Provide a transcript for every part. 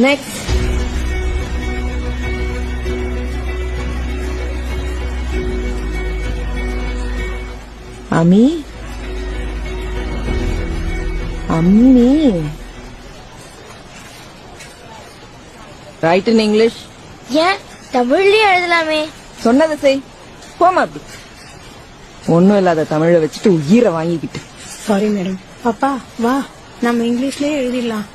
Next. அம்மி அம்மி right in English. ஏன் தமிழ்லயும் எழுதலாமே? சொன்னதை செய். போமா அப்படி. ஒண்ணும் இல்லாத தமிழை வச்சுட்டு உயிரை வாங்கிக்கிட்டு. Sorry madam. பாப்பா வா, நம்ம இங்கிலீஷ்லயே எழுதிடலாம்.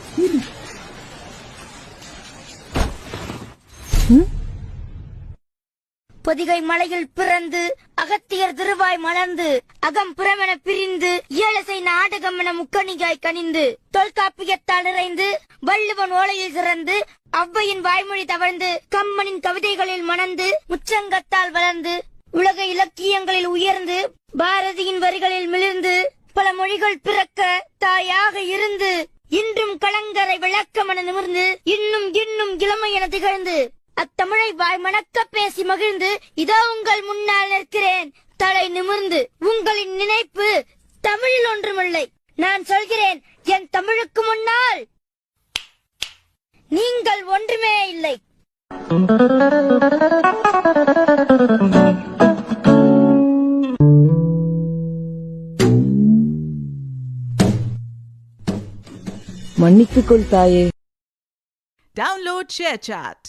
பொதிகை மலையில் பிறந்து அகத்தியர் திருவாய் மலர்ந்து அகம் புறமென பிரிந்து ஏழசை நாடகம் என முக்கணிகாய் கனிந்து தொல்காப்பியத்தால் நிறைந்து வள்ளுவன் ஓலையில் சிறந்து ஔவையின் வாய்மொழி தவழ்ந்து கம்மனின் கவிதைகளில் மணந்து முச்சங்கத்தால் வளர்ந்து உலக இலக்கியங்களில் உயர்ந்து பாரதியின் வரிகளில் மிளிர்ந்து பல மொழிகள் பிறக்க தாயாக இருந்து இன்றும் கலங்கரை விளக்கமென நிமிர்ந்து இன்னும் இன்னும் இளமை என திகழ்ந்து அத்தமிழை வாய் மணக்க பேசி மகிழ்ந்து இதோ உங்கள் முன்னால் நிற்கிறேன் தலை நிமிர்ந்து. உங்களின் நினைப்பு தமிழில் ஒன்றுமில்லை. நான் சொல்கிறேன், என் தமிழுக்கு முன்னால் நீங்கள் ஒன்றுமே இல்லை. மன்னித்துக் கொள் தாயே. Download ShareChat.